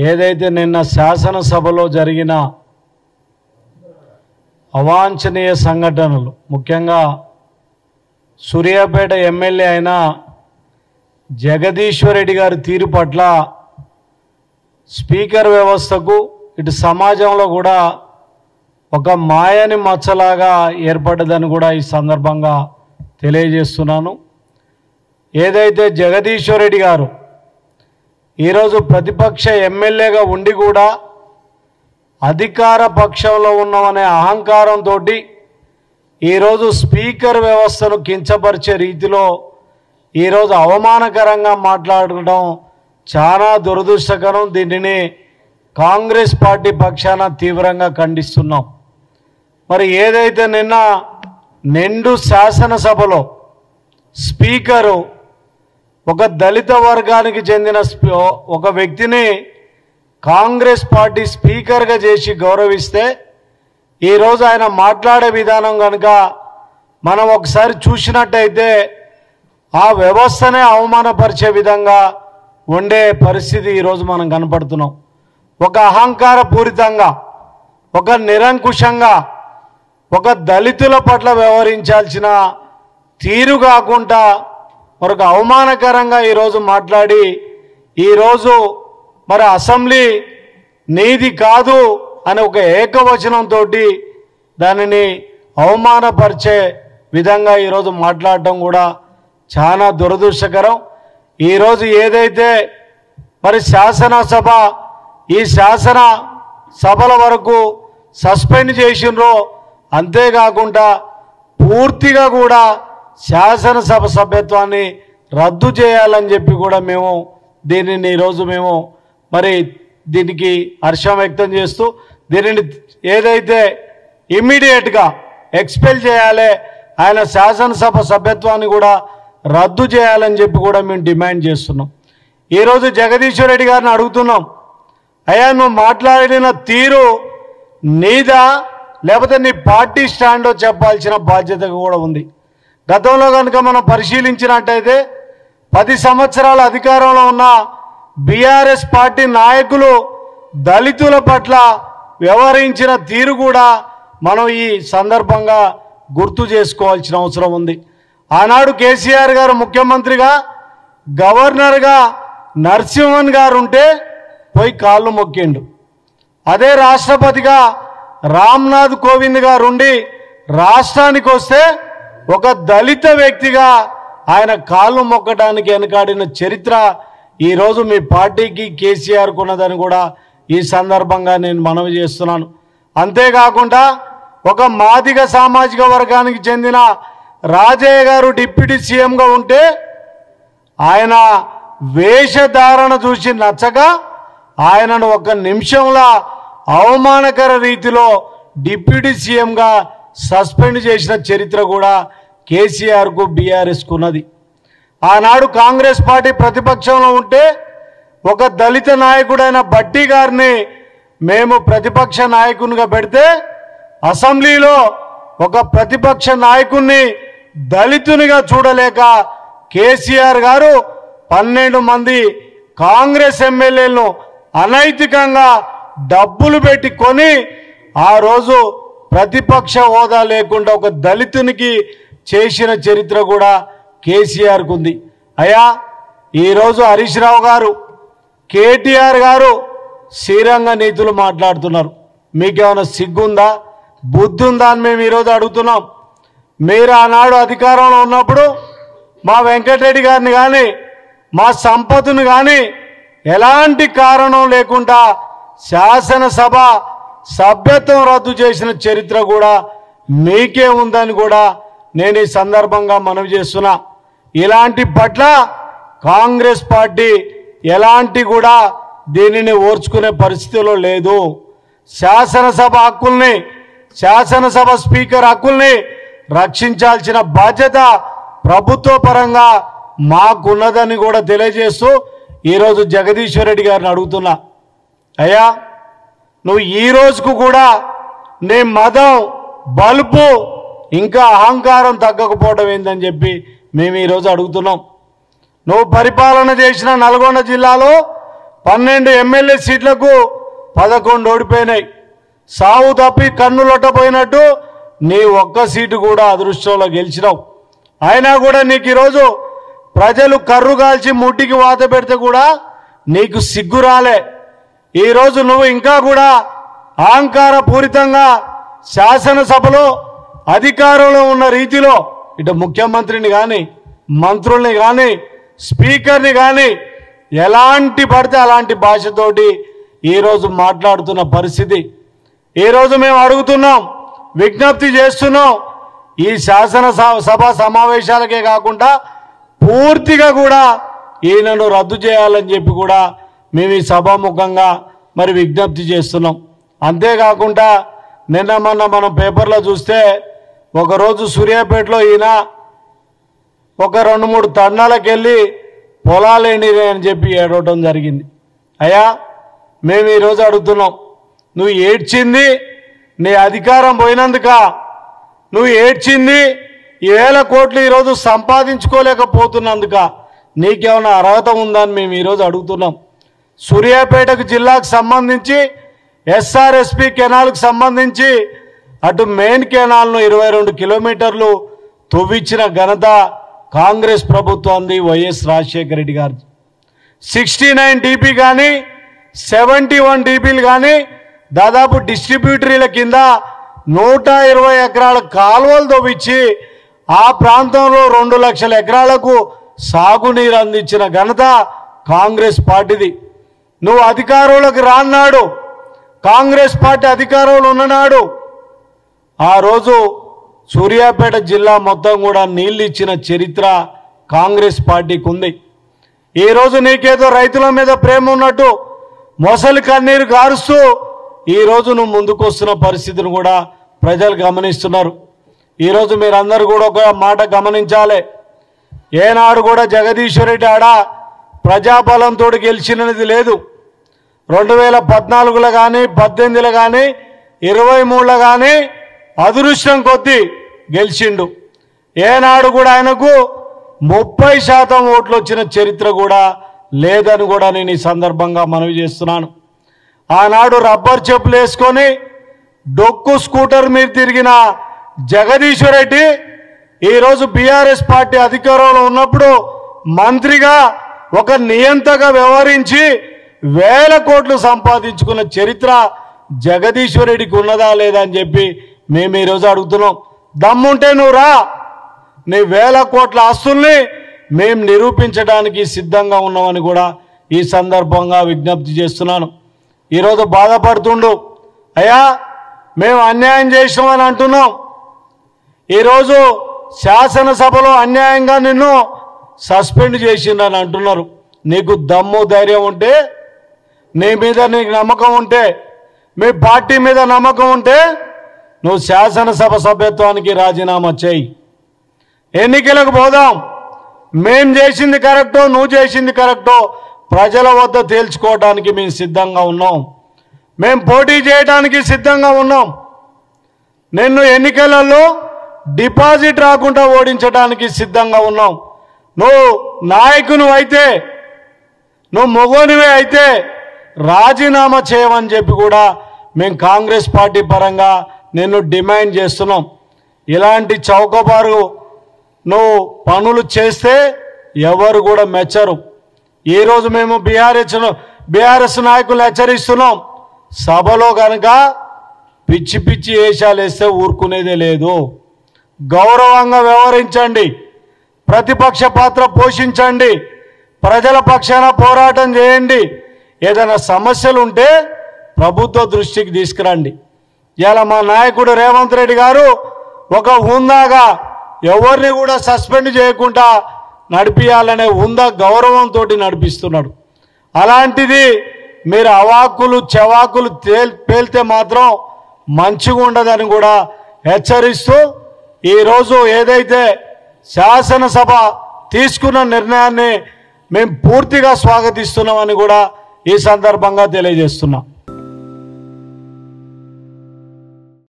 ఏదైతే నిన్న శాసనసభలో జరిగిన అవాంఛనీయ సంఘటనలు, ముఖ్యంగా సూర్యాపేట ఎమ్మెల్యే అయిన జగదీశ్వర్ రెడ్డి గారి తీరు పట్ల స్పీకర్ వ్యవస్థకు ఇటు సమాజంలో కూడా ఒక మాయని మచ్చలాగా ఏర్పడ్డదని కూడా ఈ సందర్భంగా తెలియజేస్తున్నాను. ఏదైతే జగదీశ్వర్ రెడ్డి గారు ఈరోజు ప్రతిపక్ష ఎమ్మెల్యేగా ఉండి కూడా అధికార పక్షంలో ఉన్నామనే అహంకారంతో ఈరోజు స్పీకర్ వ్యవస్థను కించపరిచే రీతిలో ఈరోజు అవమానకరంగా మాట్లాడడం చాలా దురదృష్టకరం. దీనిని కాంగ్రెస్ పార్టీ పక్షాన తీవ్రంగా ఖండిస్తున్నాం. మరి ఏదైతే నిన్న నిండు శాసనసభలో స్పీకరు ఒక దళిత వర్గానికి చెందిన ఒక వ్యక్తిని కాంగ్రెస్ పార్టీ స్పీకర్గా చేసి గౌరవిస్తే ఈరోజు ఆయన మాట్లాడే విధానం కనుక మనం ఒకసారి చూసినట్టయితే ఆ వ్యవస్థనే అవమానపరిచే విధంగా ఉండే పరిస్థితి ఈరోజు మనం కనపడుతున్నాం. ఒక అహంకార పూరితంగా, ఒక నిరంకుశంగా, ఒక దళితుల పట్ల వ్యవహరించాల్సిన తీరు కాకుండా మరొక అవమానకరంగా ఈరోజు మాట్లాడి ఈరోజు మరి అసెంబ్లీ నీది కాదు అని ఒక ఏకవచనంతో దానిని అవమానపరిచే విధంగా ఈరోజు మాట్లాడటం కూడా చాలా దురదృష్టకరం. ఈరోజు ఏదైతే మరి శాసనసభ ఈ శాసన సభల వరకు సస్పెండ్ చేసినరో, అంతేకాకుండా పూర్తిగా కూడా శాసనసభ సభ్యత్వాన్ని రద్దు చేయాలని చెప్పి కూడా మేము దీనిని ఈరోజు మేము మరి దీనికి హర్షం వ్యక్తం చేస్తూ దీనిని ఏదైతే ఇమ్మీడియట్గా ఎక్స్పెల్ చేయాలి, ఆయన శాసనసభ సభ్యత్వాన్ని కూడా రద్దు చేయాలని చెప్పి కూడా మేము డిమాండ్ చేస్తున్నాం. ఈరోజు జగదీశ్వర్ రెడ్డి గారిని అడుగుతున్నాం, అయ్యా నువ్వు మాట్లాడిన తీరు నీదా లేకపోతే నీ పార్టీ స్టాండో చెప్పాల్సిన బాధ్యత కూడా ఉంది. గతంలో కనుక మనం పరిశీలించినట్టయితే 10 సంవత్సరాల అధికారంలో ఉన్న బీఆర్ఎస్ పార్టీ నాయకులు దళితుల పట్ల వ్యవహరించిన తీరు కూడా మనం ఈ సందర్భంగా గుర్తు చేసుకోవాల్సిన అవసరం ఉంది. ఆనాడు కేసీఆర్ గారు ముఖ్యమంత్రిగా, గవర్నర్గా నరసింహన్ గారు ఉంటే పోయి కాళ్ళు మొక్కిండు. అదే రాష్ట్రపతిగా రామ్నాథ్ కోవింద్ గారు ఉండి రాష్ట్రానికి వస్తే ఒక దళిత వ్యక్తిగా ఆయన కాళ్ళు మొక్కడానికి వెనకాడిన చరిత్ర ఈరోజు మీ పార్టీకి కేసీఆర్కు ఉన్నదని కూడా ఈ సందర్భంగా నేను మనవి చేస్తున్నాను. అంతేకాకుండా ఒక మాదిగ సామాజిక వర్గానికి చెందిన రాజయ్య గారు డిప్యూటీ సీఎంగా ఉంటే ఆయన వేషధారణ చూసి నచ్చక ఆయనను ఒక నిమిషంలో అవమానకర రీతిలో డిప్యూటీ సీఎంగా సస్పెండ్ చేసిన చరిత్ర కూడా కేసీఆర్కు బీఆర్ఎస్కు ఉన్నది. ఆనాడు కాంగ్రెస్ పార్టీ ప్రతిపక్షంలో ఉంటే ఒక దళిత నాయకుడైన భట్టి గారిని మేము ప్రతిపక్ష నాయకునిగా పెడితే అసెంబ్లీలో ఒక ప్రతిపక్ష నాయకుడిని దళితునిగా చూడలేక కేసీఆర్ గారు 12 మంది కాంగ్రెస్ ఎమ్మెల్యేలను అనైతికంగా డబ్బులు పెట్టి కొని ఆ రోజు ప్రతిపక్ష హోదా లేకుండా ఒక దళితునికి చేసిన చరిత్ర కూడా కేసీఆర్కు ఉంది. అయ్యా ఈరోజు హరీష్ రావు గారు, కేటీఆర్ గారు శ్రీరంగ నీతులు మాట్లాడుతున్నారు. మీకేమైనా సిగ్గుందా, బుద్ధి ఉందా అని మేము ఈరోజు అడుగుతున్నాం. మీరు ఆనాడు అధికారంలో ఉన్నప్పుడు మా వెంకటరెడ్డి గారిని కానీ మా సంపత్తుని కానీ ఎలాంటి కారణం లేకుండా శాసనసభ సభ్యత్వం రద్దు చేసిన చరిత్ర కూడా మీకే ఉందని కూడా నేను ఈ సందర్భంగా మనవి చేస్తున్నా. ఇలాంటి పట్ల కాంగ్రెస్ పార్టీ ఎలాంటి కూడా దీనిని ఓర్చుకునే పరిస్థితిలో లేదు. శాసనసభ హక్కుల్ని, శాసనసభ స్పీకర్ హక్కుల్ని రక్షించాల్సిన బాధ్యత ప్రభుత్వ పరంగా మాకున్నదని కూడా తెలియజేస్తూ ఈరోజు జగదీశ్వర్ రెడ్డి గారిని అడుగుతున్నా, అయ్యా నువ్వు ఈ రోజుకు కూడా నీ మదం బలుపు ఇంకా అహంకారం తగ్గకపోవడం ఏందని చెప్పి మేము ఈరోజు అడుగుతున్నాం. నువ్వు పరిపాలన చేసిన నల్గొండ జిల్లాలో 12 ఎమ్మెల్యే సీట్లకు 11 ఓడిపోయినాయి. సావు తప్పి కన్నులొట్టపోయినట్టు నీ ఒక్క సీటు కూడా అదృష్టంలో గెలిచినావు. అయినా కూడా నీకు ఈరోజు ప్రజలు కర్రు కాల్చి ముట్టికి వాత పెడితే కూడా నీకు సిగ్గు రాలే. ఈరోజు నువ్వు ఇంకా కూడా అహంకార పూరితంగా శాసనసభలో అధికారంలో ఉన్న రీతిలో ఇటు ముఖ్యమంత్రిని కానీ మంత్రుల్ని కానీ స్పీకర్ని కానీ ఎలాంటి పడితే అలాంటి భాషతోటి ఈరోజు మాట్లాడుతున్న పరిస్థితి. ఈరోజు మేము అడుగుతున్నాం, విజ్ఞప్తి చేస్తున్నాం, ఈ శాసనసభ సమావేశాలకే కాకుండా పూర్తిగా కూడా ఈయనను రద్దు చేయాలని చెప్పి కూడా మేము ఈ సభాముఖంగా మరి విజ్ఞప్తి చేస్తున్నాం. అంతేకాకుండా నిన్న మొన్న మనం పేపర్లో చూస్తే ఒకరోజు సూర్యాపేటలో ఈయన ఒక 2-3 తండాలకు వెళ్ళి పొలాలేండి అని చెప్పి ఏడవటం జరిగింది. అయ్యా మేము ఈరోజు అడుగుతున్నాం, నువ్వు ఏడ్చింది నీ అధికారం పోయినందుక, నువ్వు ఏడ్చింది 1,000 కోట్లు ఈరోజు సంపాదించుకోలేకపోతున్నందుక, నీకేమైనా అర్హత ఉందని మేము ఈరోజు అడుగుతున్నాం. సూర్యాపేటకు జిల్లాకు సంబంధించి ఎస్ఆర్ఎస్పి కెనాల్కు సంబంధించి అటు మెయిన్ కెనాల్ను 22 కిలోమీటర్లు తవ్వించిన ఘనత కాంగ్రెస్ ప్రభుత్వాన్ని, వైఎస్ రాజశేఖర రెడ్డి గారు. 69 DP కానీ 71 DPలు కానీ దాదాపు డిస్ట్రిబ్యూటరీల కింద 120 ఎకరాల కాలువలు తవ్వించి ఆ ప్రాంతంలో 2 లక్షల ఎకరాలకు సాగునీరు అందించిన ఘనత కాంగ్రెస్ పార్టీది. నువ్వు అధికారంలోకి రాన్నాడు, కాంగ్రెస్ పార్టీ అధికారంలో ఉన్ననాడు ఆ రోజు సూర్యాపేట జిల్లా మొత్తం కూడా నీళ్ళు ఇచ్చిన చరిత్ర కాంగ్రెస్ పార్టీకి ఉంది. ఈరోజు నీకేదో రైతుల మీద ప్రేమ ఉన్నట్టు మొసలి కన్నీరు కారుస్తూ ఈరోజు నువ్వు ముందుకు వస్తున్న పరిస్థితిని కూడా ప్రజలు గమనిస్తున్నారు. ఈరోజు మీరందరూ కూడా ఒక మాట గమనించాలి, ఏనాడు కూడా జగదీశ్వర్ రెడ్డి ఆడ ప్రజాబలంతో గెలిచినది లేదు. 2014లో కానీ 18లో కానీ 23లో కానీ అదృష్టం కొద్దీ గెలిచిండు. ఏనాడు కూడా ఆయనకు 30% ఓట్లు వచ్చిన చరిత్ర కూడా లేదని కూడా నేను ఈ సందర్భంగా మనవి చేస్తున్నాను. ఆనాడు రబ్బర్ చెప్పులు వేసుకొని డొక్కు స్కూటర్ మీద తిరిగిన జగదీశ్వర్ రెడ్డి ఈరోజు బీఆర్ఎస్ పార్టీ అధికారంలో ఉన్నప్పుడు మంత్రిగా ఒక నియంతగా వ్యవహరించి 1,000 కోట్లు సంపాదించుకున్న చరిత్ర జగదీశ్వర్ రెడ్డికి ఉన్నదా లేదా అని చెప్పి మేము ఈరోజు అడుగుతున్నాం. దమ్ముంటే నువ్వు రా, నీ 1,000 కోట్ల ఆస్తుల్ని మేము నిరూపించడానికి సిద్ధంగా ఉన్నామని కూడా ఈ సందర్భంగా విజ్ఞప్తి చేస్తున్నాను. ఈరోజు బాధపడుతుండు, అయ్యా మేము అన్యాయం చేసినామని అంటున్నాం. ఈరోజు శాసనసభలో అన్యాయంగా నిన్ను సస్పెండ్ చేసిందని అంటున్నారు. నీకు దమ్ము ధైర్యం ఉంటే, నీ మీద నీకు నమ్మకం ఉంటే, మీ పార్టీ మీద నమ్మకం ఉంటే నువ్వు శాసనసభ సభ్యత్వానికి రాజీనామా చేయి, ఎన్నికలకు పోదాం. మేం చేసింది కరెక్టో నువ్వు చేసింది కరెక్టో ప్రజల వద్ద తేల్చుకోవడానికి మేము సిద్ధంగా ఉన్నాం. మేము పోటీ చేయడానికి సిద్ధంగా ఉన్నాం. నిన్ను ఎన్నికలలో డిపాజిట్ రాకుండా ఓడించడానికి సిద్ధంగా ఉన్నాం. నువ్వు నాయకుని అయితే, నువ్వు మొగోనివే అయితే రాజీనామా చేయమని చెప్పి కూడా మేము కాంగ్రెస్ పార్టీ పరంగా నిన్ను డిమాండ్ చేస్తున్నాం. ఇలాంటి చౌకబారు నువ్వు పనులు చేస్తే ఎవరు కూడా మెచ్చరు. ఈరోజు మేము బీఆర్ఎస్ నాయకులు హెచ్చరిస్తున్నాం, సభలో కనుక పిచ్చి పిచ్చి వేషాలు వేస్తే ఊరుకునేదే లేదు. గౌరవంగా వ్యవహరించండి, ప్రతిపక్ష పాత్ర పోషించండి, ప్రజల పక్షాన పోరాటం చేయండి. ఏదైనా సమస్యలు ఉంటే ప్రభుత్వ దృష్టికి తీసుకురండి. ఇలా మా నాయకుడు రేవంత్ రెడ్డి గారు ఒక హుందాగా ఎవరిని కూడా సస్పెండ్ చేయకుండా నడిపియాలనే హుందా గౌరవంతో నడిపిస్తున్నాడు. అలాంటిది మీరు అవాకులు చవాకులు పేల్తే మాత్రం మంచిగా ఉండదని కూడా హెచ్చరిస్తూ ఈరోజు ఏదైతే శాసనసభ తీసుకున్న నిర్ణయాన్ని మేము పూర్తిగా స్వాగతిస్తున్నామని కూడా ఈ సందర్భంగా తెలియజేస్తున్నాం.